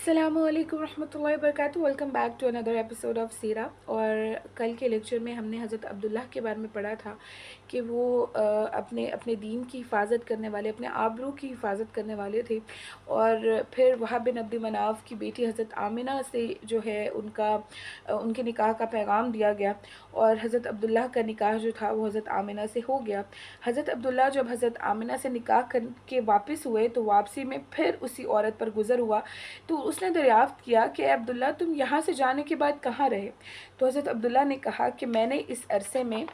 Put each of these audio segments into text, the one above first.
अस्सलामु अलैकुम रहमतुल्लाहि वबरकातुहू। Welcome back to another episode of सीरा। और कल के लेक्चर में हमने हज़रत अब्दुल्लाह के बारे में पढ़ा था कि वो अपने अपने दीन की हिफाजत करने वाले, अपने आबरू की हिफाजत करने वाले थे। और फिर वहाब बिन अब्द मनाफ की बेटी हज़रत आमिना से जो है उनके निकाह का पैगाम दिया गया, और हज़रत अब्दुल्लाह का निकाह जो था वो हज़रत आमिना से हो गया। हज़रत अब्दुल्लाह जब हज़रत आमिना से निकाह करके वापस हुए तो वापसी में फिर उसी औरत पर गुज़र हुआ, तो उसने दरियाफ़्त किया कि अब्दुल्ला, तुम यहाँ से जाने के बाद कहाँ रहे? तो हज़रत अब्दुल्ला ने कहा कि मैंने इस अरसे में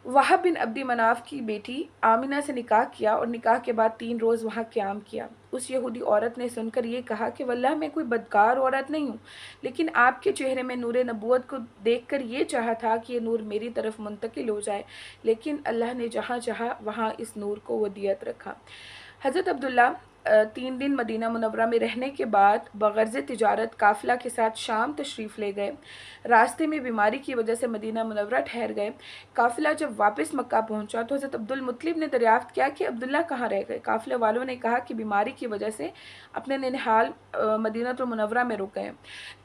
वहाब बिन अब्दी मनाफ की बेटी आमिना से निकाह किया और निकाह के बाद 3 रोज़ वहाँ क़याम किया। उस यहूदी औरत ने सुनकर ये कहा कि वल्लाह मैं कोई बदकार औरत नहीं हूँ, लेकिन आपके चेहरे में नूर नबूवत को देखकर ये चाहा था कि ये नूर मेरी तरफ मुंतकिल हो जाए, लेकिन अल्लाह ने जहाँ चाहा वहाँ इस नूर को वदियत रखा। हज़रत अब्दुल्ला 3 दिन मदीना मुनव्वरा में रहने के बाद बग़र्ज़ तिजारत काफ़िला के साथ शाम तशरीफ़ ले गए। रास्ते में बीमारी की वजह से मदीना मुनव्वरा ठहर गए। काफ़िला जब वापस मक्का पहुंचा तो हज़रत अब्दुल मुत्तलिब ने दरियाफ़्त किया कि अब्दुल्ला कहाँ रह गए। काफ़िले वालों ने कहा कि बीमारी की वजह से अपने निहाल मदीनातुल मुनव्वरा में रुक गए।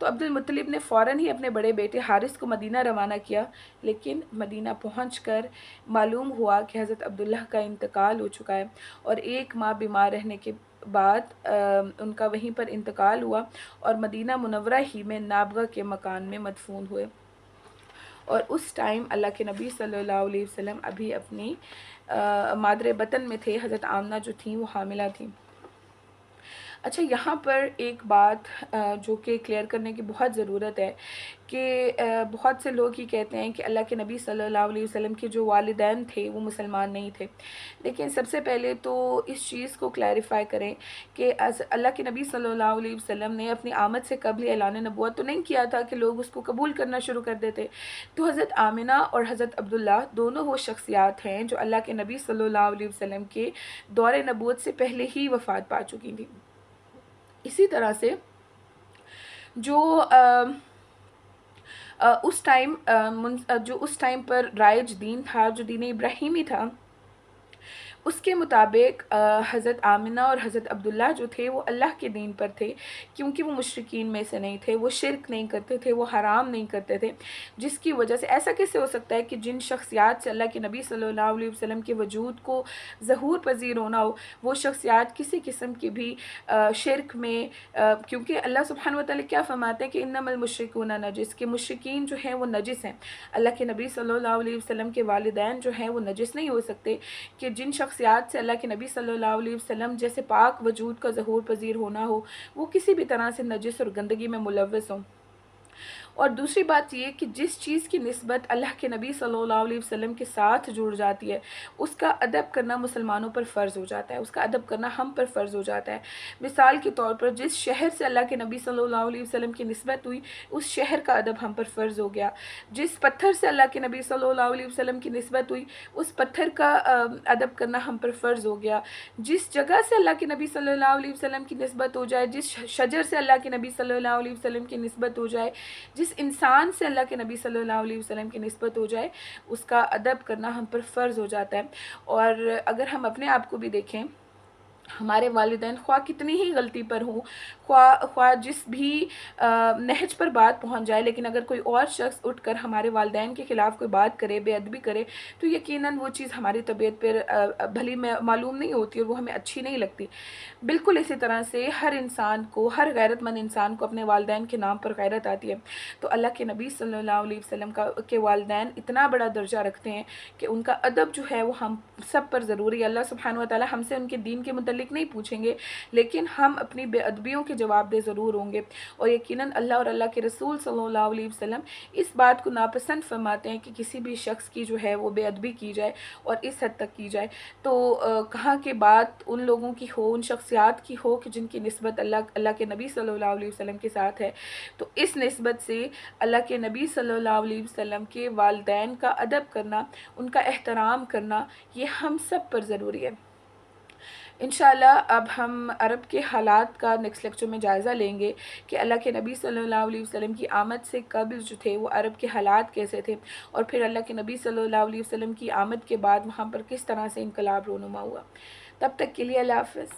तो अब्दुल मुत्तलिब ने फ़ौरन ही अपने बड़े बेटे हारिस को मदीना रवाना किया, लेकिन मदीना पहुंचकर मालूम हुआ कि हज़रत अब्दुल्ला का इंतकाल हो चुका है, और 1 माह बीमार रहने के बाद उनका वहीं पर इंतकाल हुआ और मदीना मुनव्वरा ही में नाबगा के मकान में मदफून हुए। और उस टाइम अल्लाह के नबी सल्लल्लाहु अलैहि वसल्लम अभी अपनी मादरे बतन में थे। हज़रत आमना जो थी वो हामिला थी। अच्छा, यहाँ पर एक बात जो कि क्लियर करने की बहुत ज़रूरत है कि बहुत से लोग ये कहते हैं कि अल्लाह के नबी सल्लल्लाहु अलैहि वसल्लम के जो वालिदैन थे वो मुसलमान नहीं थे। लेकिन सबसे पहले तो इस चीज़ को क्लैरिफाई करें कि अल्लाह के नबी सल्लल्लाहु अलैहि वसल्लम ने अपनी आमद से कबल ऐलान नबूवत तो नहीं किया था कि लोग उसको कबूल करना शुरू कर देते। तो हज़रत आमिना और हज़रत अब्दुल्ला दोनों वो शख्सियात हैं जो अल्लाह के नबी सल्लल्लाहु अलैहि वसल्लम के दौरे नबूवत से पहले ही वफ़ात पा चुकी थी। इसी तरह से जो उस टाइम पर राइज दीन था, जो दीन इब्राहिमी था, उसके मुताबिक हज़रत आमिना और हज़रत अब्दुल्ला जो थे वो अल्लाह के दीन पर थे, क्योंकि वो मुशरिकीन में से नहीं थे, वो शिरक नहीं करते थे, वो हराम नहीं करते थे। जिसकी वजह से ऐसा कैसे हो सकता है कि जिन शख्सियात से अल्लाह के नबी सल्लल्लाहु अलैहि वसल्लम के वजूद को ज़हूर पजीर होना हो, वो शख्सियात किसी किस्म की भी शिरक में क्योंकि अल्लाह सुब्हानहू व तआला क्या फरमाते हैं कि इन्नमल मुशरिकूना नजिस, के मुशरिकीन जो हैं वो नजिस हैं। अल्लाह के नबी सल्लल्लाहु अलैहि वसल्लम के वालिदैन जो हैं वो नजिस नहीं हो सकते। कि जिन शख्सियात से अल्लाह के नबी सल्लल्लाहु अलैहि वसल्लम जैसे पाक वजूद का ज़हूर पजीर होना हो, वो किसी भी तरह से नजिस और गंदगी में मुलव्वस हों। और दूसरी बात ये कि जिस चीज़ की निस्बत अल्लाह के नबी सल्लल्लाहु अलैहि वसल्लम के साथ जुड़ जाती है, उसका अदब करना मुसलमानों पर फ़र्ज़ हो जाता है, उसका अदब करना हम पर फ़र्ज़ हो जाता है। मिसाल के तौर पर जिस शहर से अल्लाह के नबी सल्लल्लाहु अलैहि वसल्लम की निस्बत हुई, उस शहर का अदब हम पर फ़र्ज़ हो गया। जिस पत्थर से अल्लाह के नबी सल्लल्लाहु अलैहि वसल्लम की निस्बत हुई, उस पत्थर का अदब करना हम पर फ़र्ज़ हो गया। जिस जगह से अल्लाह के नबी सल्लल्लाहु अलैहि वसल्लम की निस्बत हो जाए, जिस शजर से अल्लाह के नबी सल्लल्लाहु अलैहि वसल्लम की निस्बत हो जाए, जिस इंसान से अल्लाह के नबी सल्लल्लाहु अलैहि वसल्लम की निस्बत हो जाए, उसका अदब करना हम पर फ़र्ज़ हो जाता है। और अगर हम अपने आप को भी देखें, हमारे वालिदैन ख्वाह कितनी ही गलती पर हों, ख्वाह जिस भी नहज पर बात पहुंच जाए, लेकिन अगर कोई और शख्स उठकर हमारे वालिदैन के ख़िलाफ़ कोई बात करे, बेअदबी करे, तो यकीनन वो चीज़ हमारी तबीयत पर भली मालूम नहीं होती और वो हमें अच्छी नहीं लगती। बिल्कुल इसी तरह से हर इंसान को, हर गैरतमंद इंसान को अपने वालिदैन के नाम पर गैरत आती है। तो अल्लाह के नबी सल्लल्लाहु अलैहि वसल्लम के वालिदैन इतना बड़ा दर्जा रखते हैं कि उनका अदब जो है वो हम सब पर ज़रूरी है। अल्लाह सुब्हानहू व तआला हमसे उनके दीन के मुतल्लिक़ नहीं पूछेंगे, लेकिन हम अपनी बेअदबियों के जवाबदेह ज़रूर होंगे। और यकीनन अल्लाह और अल्लाह के रसूल सल्लल्लाहु अलैहि वसल्लम इस बात को नापसंद फरमाते हैं कि किसी भी शख्स की जो है वो बेअदबी की जाए, और इस हद तक की जाए तो कहाँ के बात उन लोगों की हो, उन शख्सियात की हो कि जिनकी निस्बत अल्लाह के नबी सल्लल्लाहु अलैहि वसल्लम के साथ है। तो इस निस्बत से अल्लाह के नबी सल्लल्लाहु अलैहि वसल्लम के वालिदैन का अदब करना, उनका एहतराम करना, ये हम सब पर ज़रूरी है। इंशाअल्लाह अब हम अरब के हालात का नेक्स्ट लेक्चर में जायज़ा लेंगे कि अल्लाह के नबी सल्लल्लाहु अलैहि वसल्लम की आमद से कबल जो थे वो अरब के हालात कैसे थे, और फिर अल्लाह के नबी सल्लल्लाहु अलैहि वसल्लम की आमद के बाद वहाँ पर किस तरह से इनकलाब रोनुमा हुआ। तब तक के लिए अल्लाह हाफ़िज़।